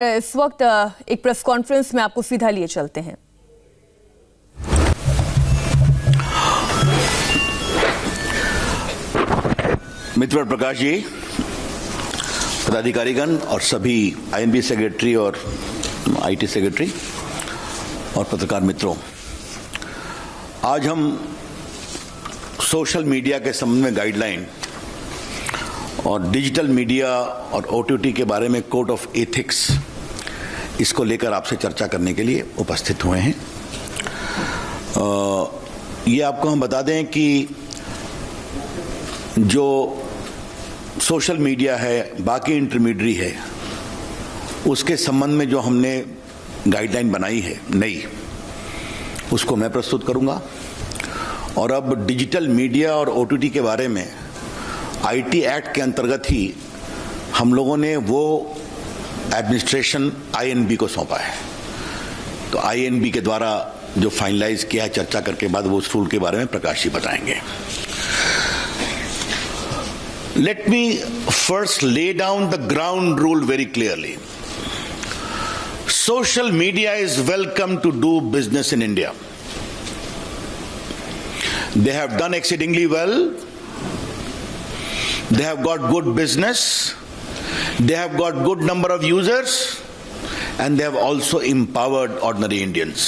इस वक्त एक प्रेस कॉन्फ्रेंस में आपको सीधा लिए चलते हैं। मित्र प्रकाश जी, पदाधिकारीगण और सभी आईएनबी सेक्रेटरी और आईटी सेक्रेटरी और पत्रकार मित्रों, आज हम सोशल मीडिया के संबंध में गाइडलाइन और डिजिटल मीडिया और ओटीटी के बारे में कोड ऑफ एथिक्स, इसको लेकर आपसे चर्चा करने के लिए उपस्थित हुए हैं। ये आपको हम बता दें कि जो सोशल मीडिया है, बाकी इंटरमीडियरी है, उसके संबंध में जो हमने गाइडलाइन बनाई है नई, उसको मैं प्रस्तुत करूंगा। और अब डिजिटल मीडिया और ओटीटी के बारे में आईटी एक्ट के अंतर्गत ही हम लोगों ने वो एडमिनिस्ट्रेशन आईएनबी को सौंपा है। तो आईएनबी के द्वारा जो फाइनलाइज किया है, चर्चा करके बाद वो उस रूल के बारे में प्रकाश जी बताएंगे। Let me first lay down the ground rule very clearly. Social media is welcome to do business in India. They have done exceedingly well. They have got good business. They have got good number of users, and they have also empowered ordinary Indians.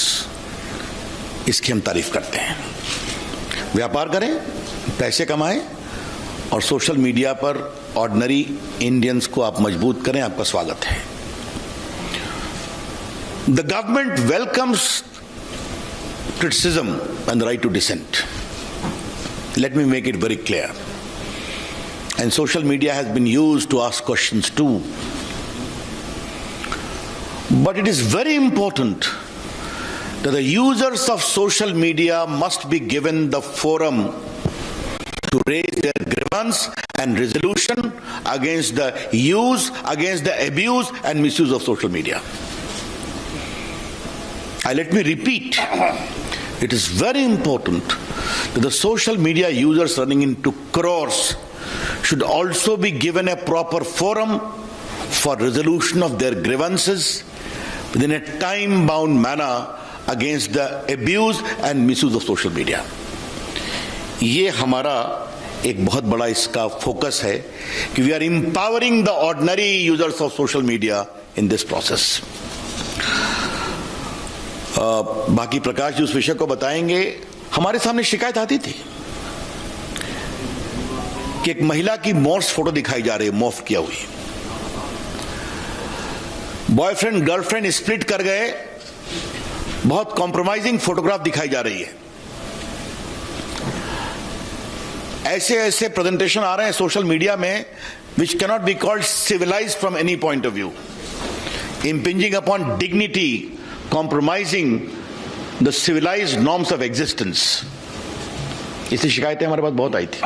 इसकी हम तारीफ करते हैं। व्यापार करें, पैसे कमाएं और सोशल मीडिया पर ऑर्डिनरी इंडियंस को आप मजबूत करें। आपका स्वागत है। The government welcomes criticism and the right to dissent. Let me make it very clear. And social media has been used to ask questions too. But it is very important that the users of social media must be given the forum to raise their grievance and resolution against the use, against the abuse and misuse of social media. Let me repeat. It is very important that the social media users running into crores should also be given a proper forum for resolution of their grievances within a time-bound manner against the abuse and misuse of social media. ये हमारा एक बहुत बड़ा इसका focus है कि we are empowering the ordinary users of social media in this process. बाकी प्रकाश जी उस विषय को बताएंगे। हमारे सामने शिकायत आती थी कि एक महिला की मॉर्फ फोटो दिखाई जा रही है, मॉर्फ किया हुई। बॉयफ्रेंड गर्लफ्रेंड स्प्लिट कर गए, बहुत कॉम्प्रोमाइजिंग फोटोग्राफ दिखाई जा रही है। ऐसे ऐसे प्रेजेंटेशन आ रहे हैं सोशल मीडिया में which cannot be called civilised from any point of view, impinging upon dignity, compromising the civilized norms of existence. इसकी शिकायतें हमारे पास बहुत आई थी।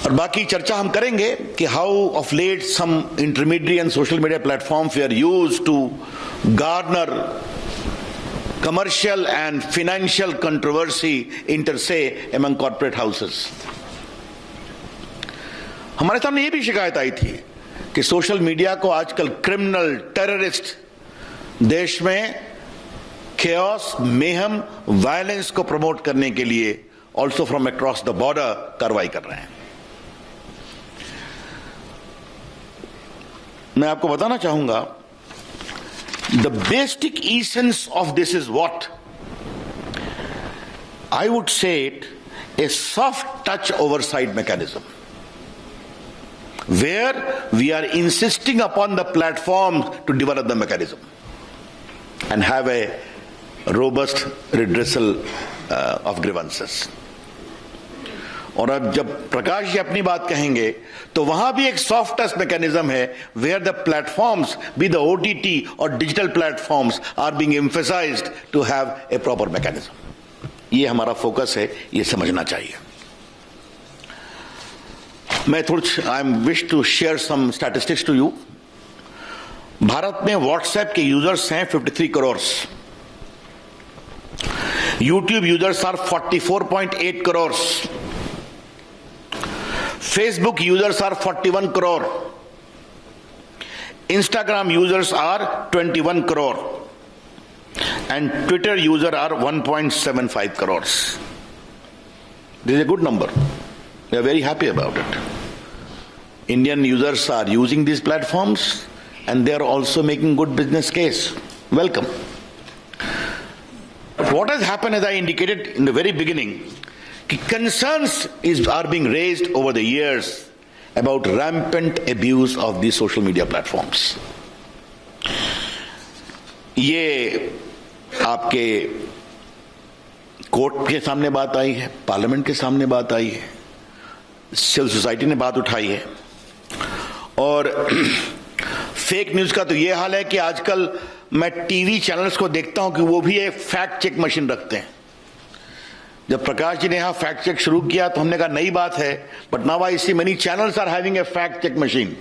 और बाकी चर्चा हम करेंगे कि how of late some intermediate and social media platforms are used to garner commercial and financial controversy inter se among corporate houses. हमारे सामने ये भी शिकायत आई थी कि सोशल मीडिया को आजकल क्रिमिनल, टेररिस्ट देश में chaos, mayhem, वायलेंस को प्रमोट करने के लिए also from across the border कार्रवाई कर रहे हैं। मैं आपको बताना चाहूंगा, the basic essence of this is what? I would say it a soft touch oversight mechanism, where we are insisting upon the platforms to develop the mechanism and have a robust redressal of grievances. और अब जब प्रकाश जी अपनी बात कहेंगे तो वहां भी एक सॉफ्ट टच मैकेनिज्म है, where the platforms be the OTT और digital platforms are being emphasised to have a proper mechanism. ये हमारा फोकस है, ये समझना चाहिए। मैं I am wish to share some statistics to you. Bharat में व्हाट्सएप के यूजर्स हैं 53 crore, YouTube users are 44.8 crore, Facebook users are 41 crore. Instagram users are 21 crore and Twitter user are 1.75 crores. This is a good number. We are very happy about it. Indian users are using these platforms and they are also making good business case. Welcome. But what has happened, as I indicated in the very beginning, concerns are being raised over the years about rampant abuse of these social media platforms. ये आपके court के सामने बात आई है, parliament के सामने बात आई है, सिविल सोसाइटी ने बात उठाई है, और फेक न्यूज का तो ये हाल है कि आजकल मैं टीवी चैनल्स को देखता हूं कि वो भी एक फैक्ट चेक मशीन रखते हैं. जब प्रकाश जी ने यहां फैक्ट चेक शुरू किया तो हमने कहा नई बात है, but now I see many channels are having a fact check machine.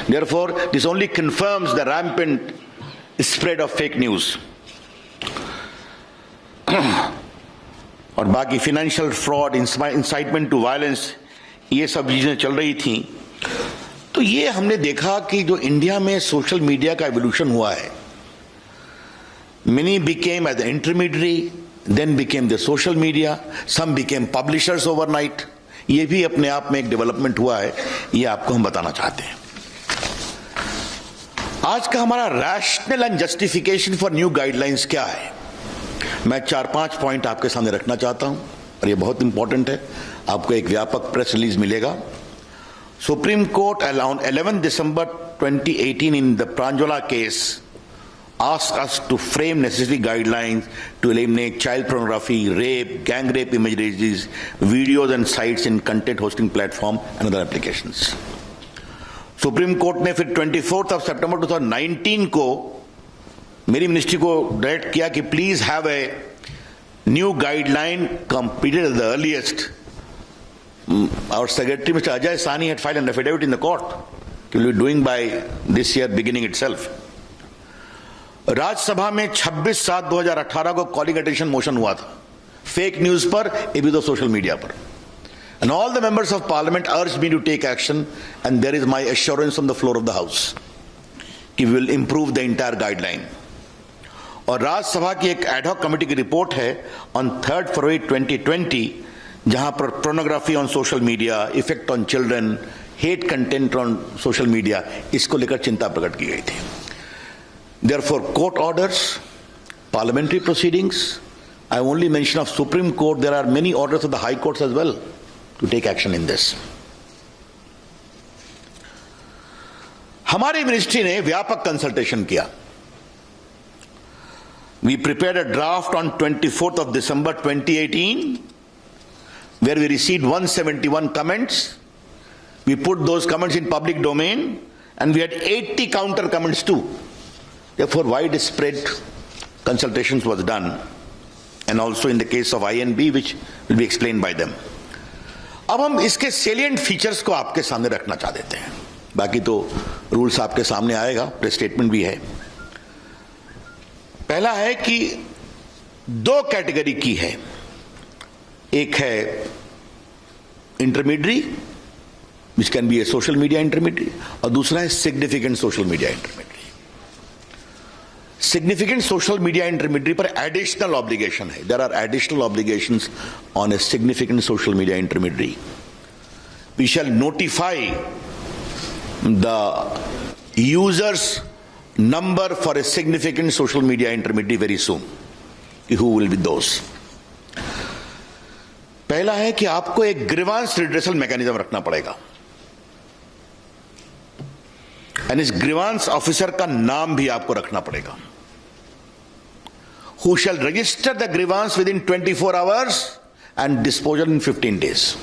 Therefore this only confirms the rampant spread of fake news. और बाकी financial fraud, incitement to violence, ये सब चीजें चल रही थी. तो ये हमने देखा कि जो इंडिया में सोशल मीडिया का एवोल्यूशन हुआ है, many became as the intermediary, then became the social media, some became publishers overnight. ये भी अपने आप में एक डेवलपमेंट हुआ है, ये आपको हम बताना चाहते हैं. आज का हमारा rational and justification for new guidelines क्या है, मैं 4-5 पॉइंट आपके सामने रखना चाहता हूं और ये बहुत इंपॉर्टेंट है. आपको एक व्यापक प्रेस रिलीज मिलेगा. Supreme Court on 11 December 2018 in the Pranjwala case asked us to frame necessary guidelines to eliminate child pornography, rape, gang rape images, videos and sites in content hosting platform and other applications. Supreme Court ने फिर 24 September 2019 को मेरी ministry को direct किया कि please have a new guideline completed at the earliest. Our Secretary, Mr. Ajay Sani, had filed an affidavit in the court. He will be doing by this year beginning itself. Rajya Sabha में 26/7/2018 को calling attention motion हुआ था fake news पर, AB तो social media पर. And all the members of parliament urged me to take action, and there is my assurance on the floor of the house कि we will improve the entire guideline. और राज्यसभा की एक ad hoc committee की report है on 3rd February 2020 जहां पर pornography on social media, effect on children, hate content on social media, इसको लेकर चिंता प्रकट की गई थी. Therefore court orders, parliamentary proceedings, I only mention of supreme court, there are many orders of the high courts as well to take action in this. हमारी ministry ने व्यापक कंसल्टेशन किया. We prepared a draft on 24 December 2018 where we received 171 comments. We put those comments in public domain and we had 80 counter comments too. Therefore, widespread consultations was done, and also in the case of INB, which will be explained by them. अब हम इसके salient features को आपके सामने रखना चाह देते हैं. बाकी तो रूल्स आपके सामने आएगा, प्रेस स्टेटमेंट भी है. पहला है कि 2 कैटेगरी की है. एक है intermediary, which can be a social media intermediary, और दूसरा है significant social media intermediary. Significant social media intermediary पर एडिशनल ऑब्लिगेशन है. There are additional obligations on a significant social media intermediary. We shall notify the users number for a significant social media intermediary very soon. Who will be those? पहला है कि आपको एक grievance redressal mechanism रखना पड़ेगा, and इस grievance officer का नाम भी आपको रखना पड़ेगा. Who shall register the grievance within 24 hours and disposal in 15 days.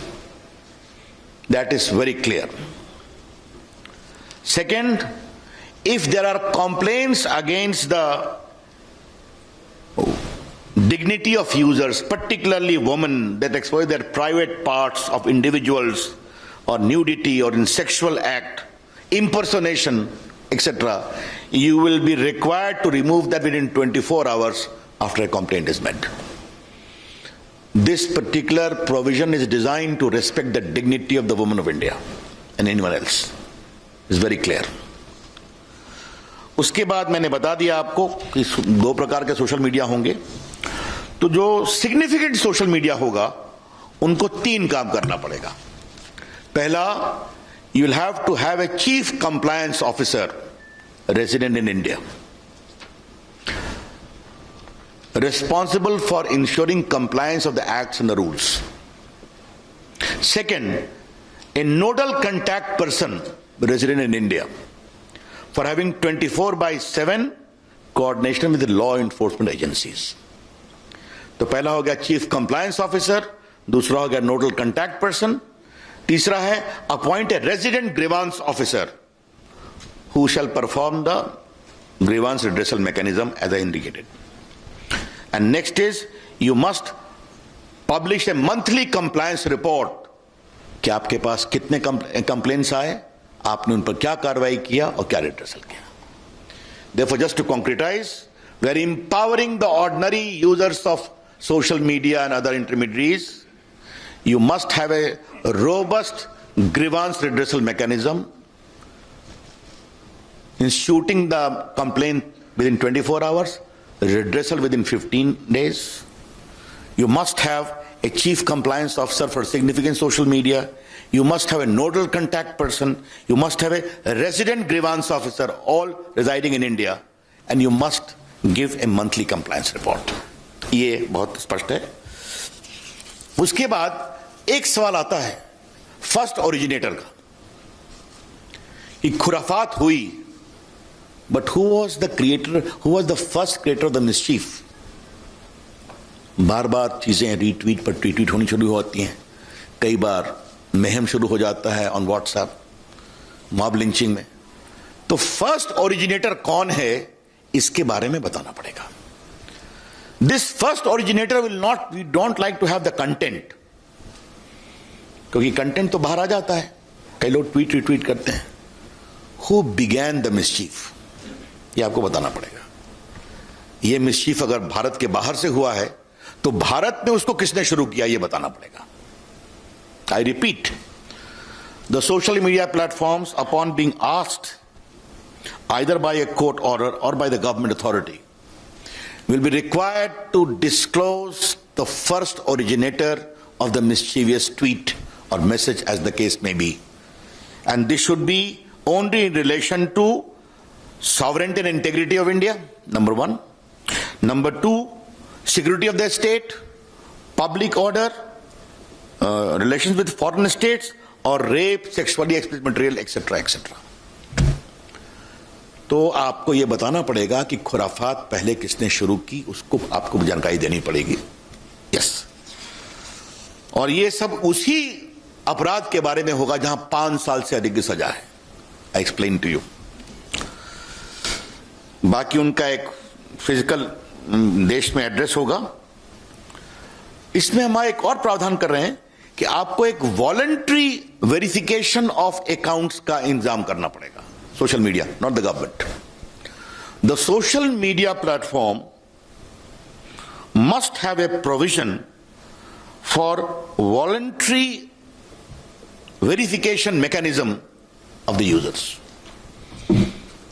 That is very clear. Second, if there are complaints against the dignity of users, particularly women, that expose their private parts of individuals, or nudity, or in sexual act, impersonation, etc., you will be required to remove that within 24 hours after a complaint is made. This particular provision is designed to respect the dignity of the women of India and anyone else. It's very clear. उसके बाद मैंने बता दिया आपको कि दो प्रकार के सोशल मीडिया होंगे। तो जो सिग्निफिकेंट सोशल मीडिया होगा उनको तीन काम करना पड़ेगा। पहला, you will have to have a chief compliance officer resident in India, responsible for ensuring compliance of the acts and the rules. Second, a nodal contact person resident in India for having 24/7 coordination with the law enforcement agencies. तो पहला हो गया chief compliance officer, दूसरा हो गया nodal contact person, तीसरा है appoint a resident grievance officer who shall perform the grievance redressal mechanism as I indicated. And next is, you must publish a monthly compliance report कि आपके पास कितने complaints आए, आपने उन पर क्या कार्रवाई किया और क्या रिड्रेसल किया. Therefore, just to concretize, we are empowering the ordinary users of social media and other intermediaries. You must have a robust grievance redressal mechanism, instituting the complaint within 24 hours, redressal within 15 days. You must have a chief compliance officer for significant social media. You must have a nodal contact person. You must have a resident grievance officer, all residing in India. And you must give a monthly compliance report. ये बहुत स्पष्ट है. उसके बाद एक सवाल आता है फर्स्ट ओरिजिनेटर का, कि खुराफात हुई, but who was the creator, who was the first creator of the mischief? बार बार चीजें रीट्वीट पर ट्वीट होनी शुरू होती हैं, कई बार महम शुरू हो जाता है ऑन व्हाट्सएप, मॉब लिंचिंग में. तो फर्स्ट ओरिजिनेटर कौन है, इसके बारे में बताना पड़ेगा. This first originator will not, we don't like to have the content, क्योंकि कंटेंट तो बाहर आ जाता है, कई लोग ट्वीट रिट्वीट करते हैं. हु बिगैन द मिस्चीफ, ये आपको बताना पड़ेगा. ये मिस्चीफ अगर भारत के बाहर से हुआ है तो भारत में उसको किसने शुरू किया, ये बताना पड़ेगा. I repeat, the social media platforms upon being asked either by a court order or by the government authority will be required to disclose the first originator of the mischievous tweet or message, as the case may be. And this should be only in relation to sovereignty and integrity of India, number one. Number two, security of the state, public order, relations with foreign states, or rape, sexually explicit material, etc., etc. तो आपको यह बताना पड़ेगा कि खुराफात पहले किसने शुरू की, उसको आपको जानकारी देनी पड़ेगी. यस. और ये सब उसी अपराध के बारे में होगा जहां 5 साल से अधिक की सजा है. I explain to you. बाकी उनका एक फिजिकल देश में एड्रेस होगा. इसमें हम एक और प्रावधान कर रहे हैं कि आपको एक वॉलंटरी वेरिफिकेशन ऑफ अकाउंट्स का इंतजाम करना पड़ेगा. Social media, not the government. The social media platform must have a provision for voluntary verification mechanism of the users.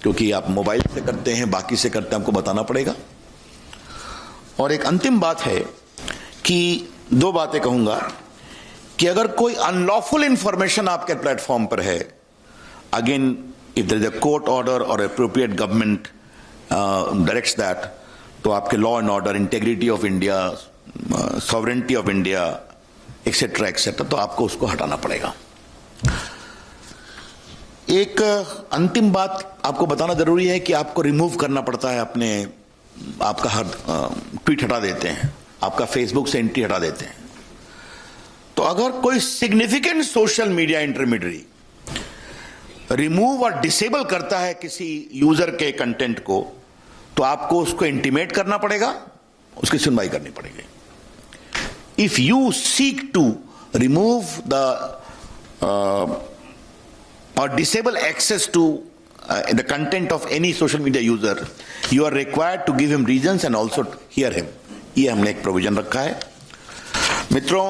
क्योंकि आप मोबाइल से करते हैं, बाकी से करते हैं, आपको बताना पड़ेगा. और एक अंतिम बात है कि 2 बातें कहूंगा कि अगर कोई अनलॉफुल इंफॉर्मेशन आपके प्लेटफॉर्म पर है, again if there is a court order or appropriate government directs that, तो आपके law and order, integrity of India, sovereignty of India, etc., etc., तो आपको उसको हटाना पड़ेगा. एक अंतिम बात आपको बताना जरूरी है कि आपको रिमूव करना पड़ता है अपने, आपका हर ट्वीट हटा देते हैं, आपका फेसबुक से एंट्री हटा देते हैं. तो अगर कोई significant social media intermediary remove और डिसेबल करता है किसी यूजर के कंटेंट को, तो आपको उसको इंटीमेट करना पड़ेगा, उसकी सुनवाई करनी पड़ेगी. If you seek to remove the और disable access to the content of any social media user, you are required to give him reasons and also hear him. ये हमने एक प्रोविजन रखा है. मित्रों,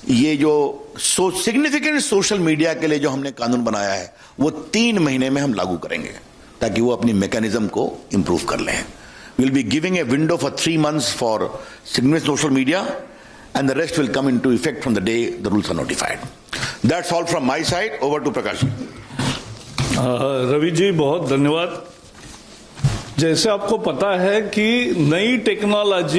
ये जो सिग्निफिकेंट सोशल मीडिया के लिए जो हमने कानून बनाया है वो 3 महीने में हम लागू करेंगे. ताकि वो अपनी मैकेनिज्म को इंप्रूव कर लें. We'll be giving a window for 3 months for Signal social media, and the rest will come into effect from the day the rules are notified. That's all from my side. Over to Prakash. Ravi ji बहुत धन्यवाद. जैसे आपको पता है कि नई technology